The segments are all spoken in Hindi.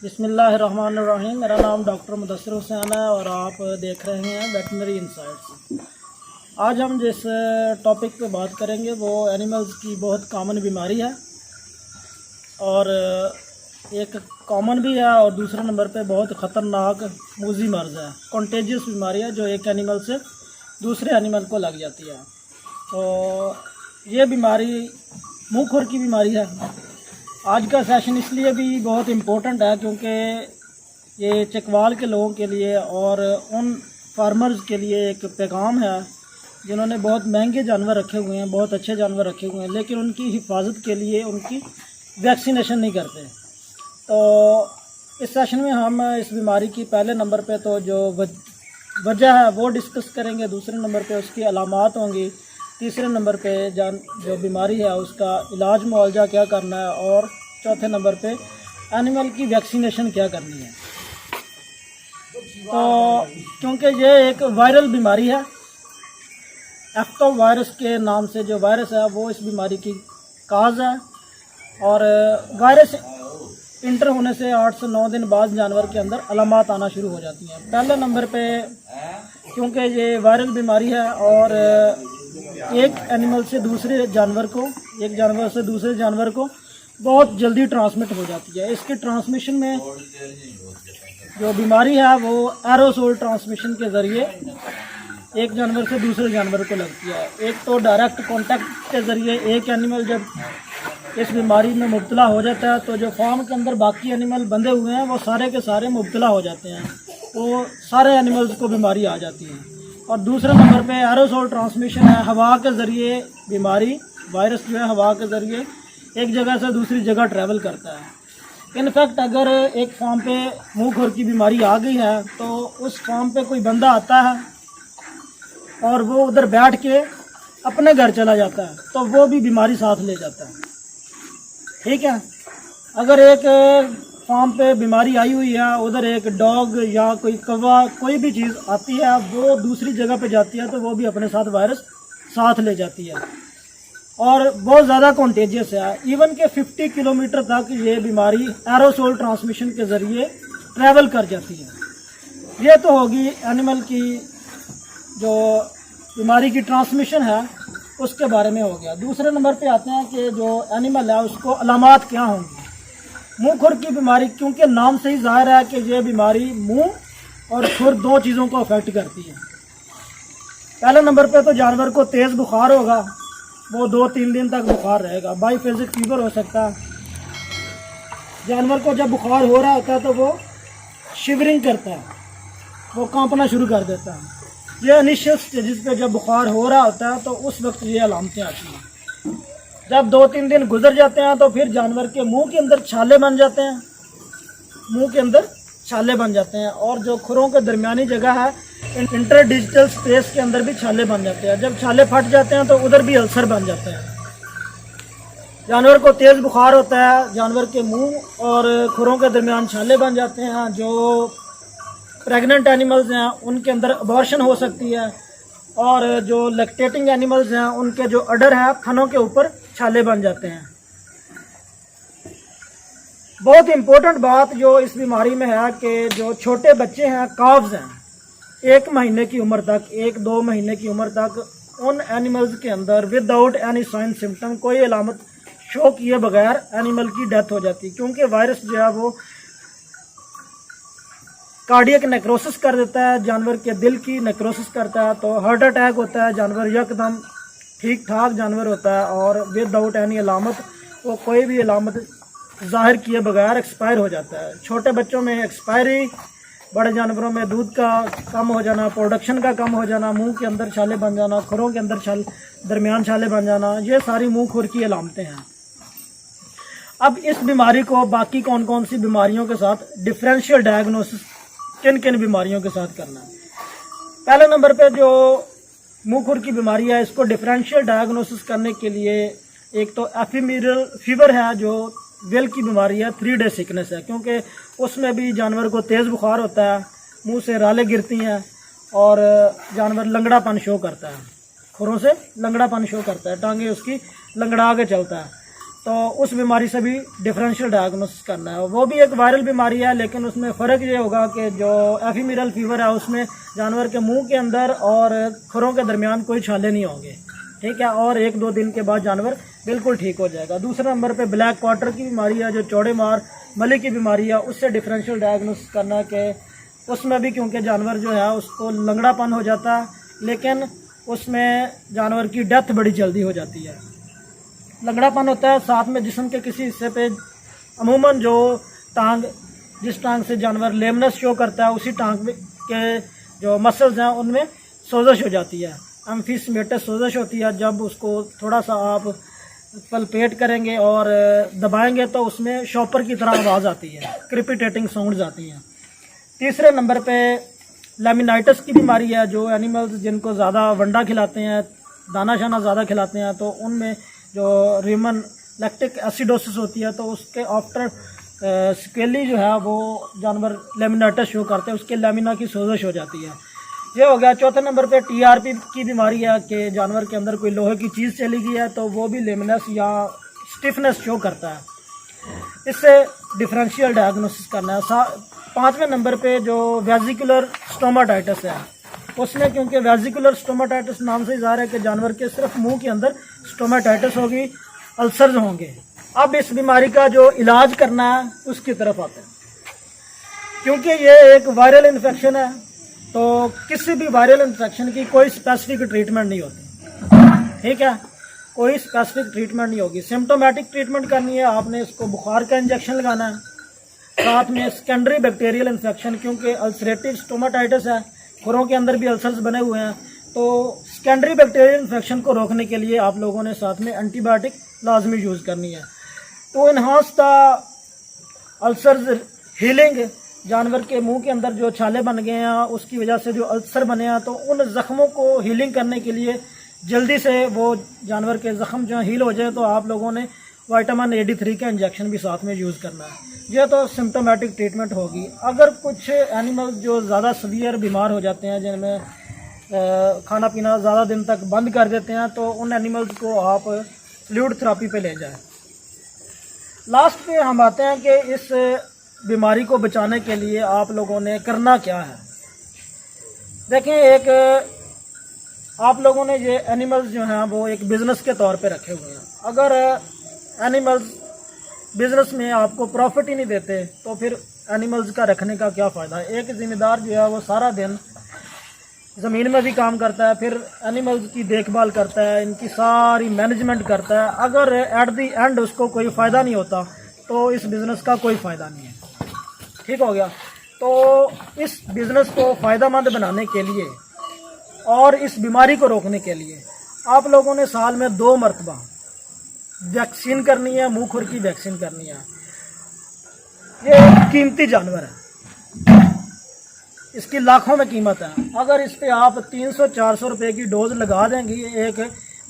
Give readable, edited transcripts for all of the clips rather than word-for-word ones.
बिस्मिल्लाहिर्रहमानिर्रहीम। मेरा नाम डॉक्टर मुदस्सिर हुसैन है और आप देख रहे हैं वेटनरी इनसाइट्स। आज हम जिस टॉपिक पे बात करेंगे वो एनिमल्स की बहुत कॉमन बीमारी है और एक कॉमन भी है और दूसरे नंबर पे बहुत ख़तरनाक मूजी मर्ज़ है, कॉन्टेजियस बीमारी है जो एक एनिमल से दूसरे एनिमल को लग जाती है। तो ये बीमारी मुँह खुर की बीमारी है। आज का सेशन इसलिए भी बहुत इम्पोर्टेंट है क्योंकि ये चकवाल के लोगों के लिए और उन फार्मर्स के लिए एक पैगाम है जिन्होंने बहुत महंगे जानवर रखे हुए हैं, बहुत अच्छे जानवर रखे हुए हैं, लेकिन उनकी हिफाजत के लिए उनकी वैक्सीनेशन नहीं करते। तो इस सेशन में हम इस बीमारी की पहले नंबर पे तो जो वजह है वो डिस्कस करेंगे, दूसरे नंबर पे उसकी अलामात होंगी, तीसरे नंबर पे जो बीमारी है उसका इलाज मुआवजा क्या करना है और चौथे नंबर पे एनिमल की वैक्सीनेशन क्या करनी है। तो क्योंकि ये एक वायरल बीमारी है, एफ्टो वायरस के नाम से जो वायरस है वो इस बीमारी की काज है और वायरस इंटर होने से 8 से 9 दिन बाद जानवर के अंदर अलामात आना शुरू हो जाती हैं। पहले नंबर पे क्योंकि ये वायरल बीमारी है और एक एनिमल से दूसरे जानवर को, एक जानवर से दूसरे जानवर को बहुत जल्दी ट्रांसमिट हो जाती है। इसके ट्रांसमिशन में जो बीमारी है वो एरोसोल ट्रांसमिशन के ज़रिए एक जानवर से दूसरे जानवर को लगती है। एक तो डायरेक्ट कांटेक्ट के ज़रिए एक एनिमल जब इस बीमारी में मुब्तला हो जाता है तो जो फार्म के अंदर बाकी एनिमल बंधे हुए हैं वो सारे के सारे मुब्तला हो जाते हैं, तो सारे एनिमल्स को बीमारी आ जाती है। और दूसरे नंबर पे एरोसोल ट्रांसमिशन है, हवा के ज़रिए बीमारी, वायरस जो है हवा के ज़रिए एक जगह से दूसरी जगह ट्रैवल करता है। इनफैक्ट अगर एक फार्म पे मुंह खुर की बीमारी आ गई है तो उस फार्म पे कोई बंदा आता है और वो उधर बैठ के अपने घर चला जाता है तो वो भी बीमारी साथ ले जाता है। ठीक है, अगर एक फार्म पे बीमारी आई हुई है, उधर एक डॉग या कोई कौवा कोई भी चीज़ आती है वो दूसरी जगह पे जाती है तो वो भी अपने साथ वायरस साथ ले जाती है और बहुत ज़्यादा कॉन्टेजियस है। इवन के 50 किलोमीटर तक ये बीमारी एरोसोल ट्रांसमिशन के ज़रिए ट्रैवल कर जाती है। ये तो होगी एनिमल की जो बीमारी की ट्रांसमिशन है उसके बारे में हो गया। दूसरे नंबर पे आते हैं कि जो एनिमल है उसको अलामात क्या होंगी। मुंह खुर की बीमारी, क्योंकि नाम से ही जाहिर है कि ये बीमारी मुंह और खुर दो चीज़ों को अफेक्ट करती है। पहले नंबर पे तो जानवर को तेज़ बुखार होगा, वो 2-3 दिन तक बुखार रहेगा, बाईफेजिक फीवर हो सकता है। जानवर को जब बुखार हो रहा होता है तो वो शिवरिंग करता है, वो कांपना शुरू कर देता है। ये इनिशियल स्टेजेस पे जब बुखार हो रहा होता है तो उस वक्त ये अलामतें आती हैं। जब 2-3 दिन गुजर जाते हैं तो फिर जानवर के मुंह के अंदर छाले बन जाते हैं, मुंह के अंदर छाले बन जाते हैं और जो खुरों के दरमियानी जगह है इंटरडिजिटल स्पेस के अंदर भी छाले बन जाते हैं। जब छाले फट जाते हैं तो उधर भी अल्सर बन जाते हैं। जानवर को तेज़ बुखार होता है, जानवर के मुंह और खुरों के दरमियान छाले बन जाते हैं। जो प्रेग्नेंट एनिमल्स हैं उनके अंदर अबॉर्शन हो सकती है और जो लैक्टेटिंग एनिमल्स हैं उनके जो अडर है थनों के ऊपर छाले बन जाते हैं। बहुत इम्पोर्टेंट बात जो इस बीमारी में है कि जो छोटे बच्चे हैं, काव्स हैं, 1 महीने की उम्र तक, 1-2 महीने की उम्र तक उन एनिमल्स के अंदर विदाउट एनी साइन सिम्टम, कोई अलामत शो किए बगैर एनिमल की डेथ हो जाती है। क्योंकि वायरस जो है वो कार्डियक नेक्रोसिस कर देता है, जानवर के दिल की नेक्रोसिस करता है, तो हार्ट अटैक होता है। जानवर यकदम ठीक ठाक जानवर होता है और विदाउट एनी अलामत, वो कोई भी अलामत जाहिर किए बगैर एक्सपायर हो जाता है। छोटे बच्चों में एक्सपायरी, बड़े जानवरों में दूध का कम हो जाना, प्रोडक्शन का कम हो जाना, मुंह के अंदर छाले बन जाना, खुरों के अंदर दरमियान छाले बन जाना, ये सारी मुंह खुर की अलामतें हैं। अब इस बीमारी को बाकी कौन कौन सी बीमारियों के साथ डिफरेंशियल डायग्नोसिस किन किन बीमारियों के साथ करना है। पहले नंबर पे जो मुंह खुर की बीमारी है इसको डिफरेंशियल डायग्नोसिस करने के लिए एक तो एफिमेरल फीवर है जो वेल की बीमारी है, 3 डे सिकनेस है, क्योंकि उसमें भी जानवर को तेज़ बुखार होता है, मुंह से रालें गिरती हैं और जानवर लंगड़ापन शो करता है, खुरों से लंगड़ापन शो करता है, टांगे उसकी लंगड़ा के चलता है। तो उस बीमारी से भी डिफरेंशियल डायग्नोसिस करना है। वो भी एक वायरल बीमारी है, लेकिन उसमें फ़र्क ये होगा कि जो एफीमेरल फीवर है उसमें जानवर के मुंह के अंदर और खुरों के दरमियान कोई छाले नहीं होंगे, ठीक है, और 1-2 दिन के बाद जानवर बिल्कुल ठीक हो जाएगा। दूसरे नंबर पे ब्लैक क्वार्टर की बीमारी है, जो चौड़े मार मली की बीमारी है, उससे डिफरेंशियल डायग्नोसिस करना कि उसमें भी क्योंकि जानवर जो है उसको लंगड़ापन हो जाता है, लेकिन उसमें जानवर की डेथ बड़ी जल्दी हो जाती है। लंगड़ापन होता है, साथ में जिस्म के किसी हिस्से पे अमूमन जो टांग, जिस टांग से जानवर लेमनेस शो करता है, उसी टांग के जो मसल्स हैं उनमें सोजश हो जाती है, एम्फिसमेटस सोजश होती है। जब उसको थोड़ा सा आप पलपेट करेंगे और दबाएंगे तो उसमें शॉपर की तरह आवाज़ आती है, क्रिपिटेटिंग साउंड्स आती हैं। तीसरे नंबर पे लेमिनाइटिस की बीमारी है, जो एनिमल्स जिनको ज़्यादा वंडा खिलाते हैं, दाना शाना ज़्यादा खिलाते हैं, तो उनमें जो रीमन लैक्टिक एसिडोसिस होती है, तो उसके आफ्टर स्केली जो है वो जानवर लेमिनाइटिस शो करते हैं, उसके लेमिना की सोजश हो जाती है। ये हो गया। चौथे नंबर पे टीआरपी की बीमारी है कि जानवर के अंदर कोई लोहे की चीज़ चली गई है, तो वो भी लेमिनस या स्टिफनेस शो करता है, इससे डिफरेंशियल डायग्नोसिस करना है। पाँचवें नंबर पे जो वेजिकुलर स्टोमाटाइटिस है, उसमें क्योंकि वेजिकुलर स्टोमाटाइटिस नाम से ज़ाहिर है कि जानवर के सिर्फ मुंह के अंदर स्टोमाटाइटिस होगी, अल्सर्स होंगे। अब इस बीमारी का जो इलाज करना है उसकी तरफ आते हैं। क्योंकि ये एक वायरल इन्फेक्शन है, तो किसी भी वायरल इन्फेक्शन की कोई स्पेसिफिक ट्रीटमेंट नहीं होती, ठीक है, कोई स्पेसिफिक ट्रीटमेंट नहीं होगी। सिम्टोमेटिक ट्रीटमेंट करनी है, आपने इसको बुखार का इंजेक्शन लगाना है, साथ में सेकेंडरी बैक्टीरियल इन्फेक्शन, क्योंकि अल्सरेटिव स्टोमाटाइटिस है, खुरों के अंदर भी अल्सर्स बने हुए हैं, तो सेकेंडरी बैक्टीरियल इन्फेक्शन को रोकने के लिए आप लोगों ने साथ में एंटीबायोटिक लाजमी यूज़ करनी है। तो इन्हांस द अल्सर्स हीलिंग, जानवर के मुंह के अंदर जो छाले बन गए हैं उसकी वजह से जो अल्सर बने हैं, तो उन ज़ख्मों को हीलिंग करने के लिए जल्दी से वो जानवर के ज़ख्म जो हील हो जाए, तो आप लोगों ने विटामिन AD3 का इंजेक्शन भी साथ में यूज़ करना है। ये तो सिम्टोमेटिक ट्रीटमेंट होगी। अगर कुछ एनिमल्स जो ज़्यादा सीवियर बीमार हो जाते हैं, जिनमें खाना पीना ज़्यादा दिन तक बंद कर देते हैं, तो उन एनिमल्स को आप फ्लूइड थेरेपी पे ले जाएं। लास्ट पे हम आते हैं कि इस बीमारी को बचाने के लिए आप लोगों ने करना क्या है। देखें, एक आप लोगों ने ये एनिमल्स जो हैं वो एक बिज़नेस के तौर पे रखे हुए हैं। अगर एनिमल्स बिज़नेस में आपको प्रॉफिट ही नहीं देते, तो फिर एनिमल्स का रखने का क्या फ़ायदा है। एक ज़िम्मेदार जो है वो सारा दिन ज़मीन में भी काम करता है, फिर एनिमल्स की देखभाल करता है, इनकी सारी मैनेजमेंट करता है। अगर एट दी एंड उसको कोई फ़ायदा नहीं होता, तो इस बिज़नेस का कोई फ़ायदा नहीं है, ठीक हो गया। तो इस बिज़नेस को फ़ायदेमंद बनाने के लिए और इस बीमारी को रोकने के लिए आप लोगों ने साल में 2 मरतबा वैक्सीन करनी है, मुंह खुर की वैक्सीन करनी है। ये एक कीमती जानवर है, इसकी लाखों में कीमत है। अगर इस पे आप 300-400 रुपए की डोज लगा देंगे एक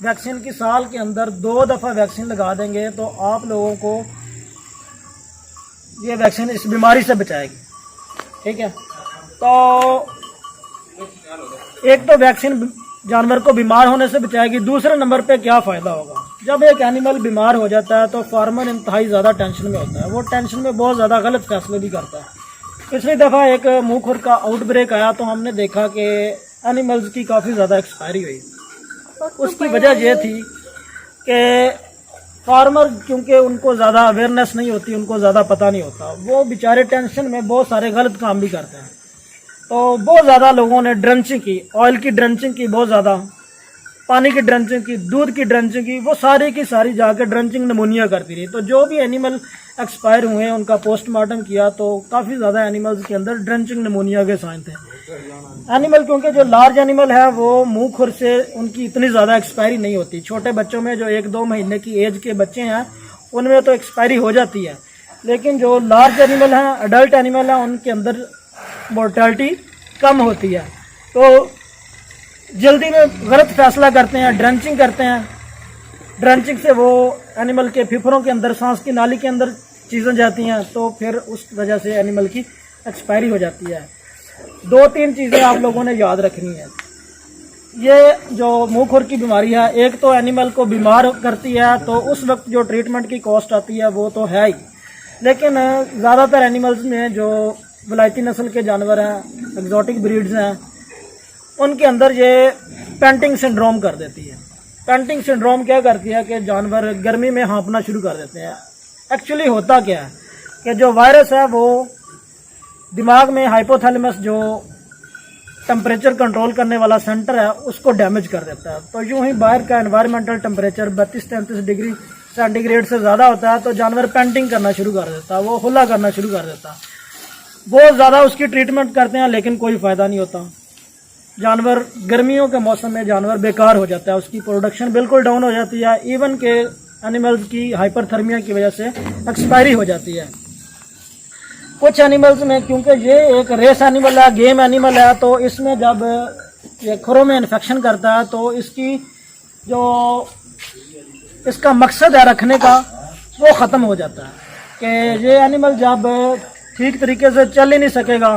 वैक्सीन की, साल के अंदर 2 दफ़ा वैक्सीन लगा देंगे, तो आप लोगों को ये वैक्सीन इस बीमारी से बचाएगी, ठीक है। तो एक तो वैक्सीन जानवर को बीमार होने से बचाएगी। दूसरे नंबर पे क्या फ़ायदा होगा, जब एक एनिमल बीमार हो जाता है तो फार्मर इंतहाई ज़्यादा टेंशन में होता है, वो टेंशन में बहुत ज़्यादा गलत फैसले भी करता है। पिछली दफ़ा एक मुंह खुर का आउटब्रेक आया, तो हमने देखा कि एनिमल्स की काफ़ी ज़्यादा एक्सपायरी हुई। उसकी वजह यह थी कि फार्मर, क्योंकि उनको ज़्यादा अवेयरनेस नहीं होती, उनको ज़्यादा पता नहीं होता, वो बेचारे टेंशन में बहुत सारे गलत काम भी करते हैं। तो बहुत ज़्यादा लोगों ने ड्रंचिंग की, ऑयल की ड्रंचिंग की, बहुत ज़्यादा पानी की ड्रंचिंग की, दूध की ड्रंचिंग की, वो सारी की सारी जाकर ड्रंचिंग निमोनिया करती रही। तो जो भी एनिमल एक्सपायर हुए उनका पोस्टमार्टम किया, तो काफ़ी ज़्यादा एनिमल्स के अंदर ड्रंचिंग निमोनिया के साइन थे। एनिमल, क्योंकि जो लार्ज एनिमल है वो मुंह खुर से उनकी इतनी ज़्यादा एक्सपायरी नहीं होती। छोटे बच्चों में जो 1-2 महीने की एज के बच्चे हैं उनमें तो एक्सपायरी हो जाती है, लेकिन जो लार्ज एनिमल हैं, अडल्ट एनिमल हैं, उनके अंदर मोर्टेलिटी कम होती है। तो जल्दी में गलत फैसला करते हैं, ड्रंचिंग करते हैं। ड्रंचिंग से वो एनिमल के फेफड़ों के अंदर, सांस की नाली के अंदर चीज़ें जाती हैं, तो फिर उस वजह से एनिमल की एक्सपायरी हो जाती है। 2-3 चीज़ें आप लोगों ने याद रखनी है। ये जो मुंह खुर की बीमारी है, एक तो एनिमल को बीमार करती है, तो उस वक्त जो ट्रीटमेंट की कॉस्ट आती है वो तो है ही, लेकिन ज़्यादातर एनिमल्स में जो वलायती नस्ल के जानवर हैं, एग्जॉटिक ब्रीड्स हैं, उनके अंदर ये पेंटिंग सिंड्रोम कर देती है। पेंटिंग सिंड्रोम क्या करती है कि जानवर गर्मी में हाँफना शुरू कर देते हैं। एक्चुअली होता क्या है कि जो वायरस है वो दिमाग में हाइपोथैलेमस जो टेम्परेचर कंट्रोल करने वाला सेंटर है उसको डैमेज कर देता है। तो यूं ही बाहर का एनवायरमेंटल टेम्परेचर 32-33 डिग्री सेंटीग्रेड से ज़्यादा होता है तो जानवर पेंटिंग करना शुरू कर देता है, वो हुला करना शुरू कर देता है। बहुत ज़्यादा उसकी ट्रीटमेंट करते हैं लेकिन कोई फ़ायदा नहीं होता। जानवर गर्मियों के मौसम में जानवर बेकार हो जाता है, उसकी प्रोडक्शन बिल्कुल डाउन हो जाती है। इवन के एनिमल्स की हाइपरथर्मिया की वजह से एक्सपायरी हो जाती है। कुछ एनिमल्स में, क्योंकि ये एक रेस एनिमल है, गेम एनिमल है, तो इसमें जब ये खुरों में इन्फेक्शन करता है तो इसकी जो इसका मकसद है रखने का वो ख़त्म हो जाता है कि ये एनिमल जब ठीक तरीके से चल ही नहीं सकेगा,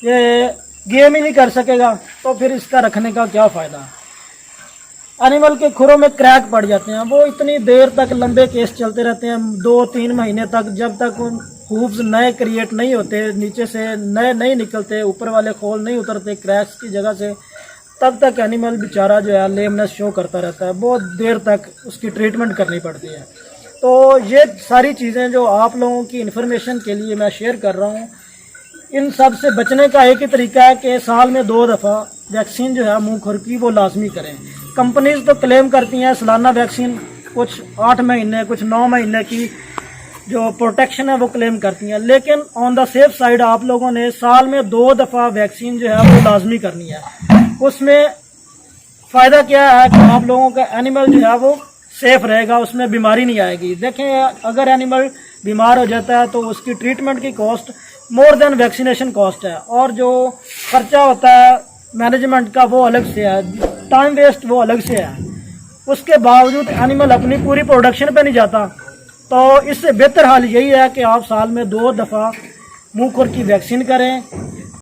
ये गेम ही नहीं कर सकेगा, तो फिर इसका रखने का क्या फ़ायदा। एनिमल के खुरों में क्रैक पड़ जाते हैं, वो इतनी देर तक लंबे केस चलते रहते हैं, 2-3 महीने तक, जब तक हूव्स नए क्रिएट नहीं होते, नीचे से नए नहीं निकलते, ऊपर वाले खोल नहीं उतरते क्रैक्स की जगह से, तब तक एनिमल बेचारा जो है लेमनेस शो करता रहता है। बहुत देर तक उसकी ट्रीटमेंट करनी पड़ती है। तो ये सारी चीज़ें जो आप लोगों की इन्फॉर्मेशन के लिए मैं शेयर कर रहा हूँ, इन सब से बचने का एक ही तरीका है कि साल में 2 दफ़ा वैक्सीन जो है मुंह खुर की वो लाजमी करें। कंपनीज तो क्लेम करती हैं सालाना वैक्सीन, कुछ 8 महीने, कुछ 9 महीने की जो प्रोटेक्शन है वो क्लेम करती हैं, लेकिन ऑन द सेफ साइड आप लोगों ने साल में 2 दफ़ा वैक्सीन जो है वो लाजमी करनी है। उसमें फ़ायदा क्या है कि आप लोगों का एनिमल जो है वो सेफ रहेगा, उसमें बीमारी नहीं आएगी। देखें, अगर एनिमल बीमार हो जाता है तो उसकी ट्रीटमेंट की cost more than vaccination cost है, और जो खर्चा होता है मैनेजमेंट का वो अलग से है, टाइम वेस्ट वो अलग से है। उसके बावजूद एनिमल अपनी पूरी प्रोडक्शन पे नहीं जाता। तो इससे बेहतर हाल यही है कि आप साल में 2 दफ़ा मुंह खुर की वैक्सीन करें।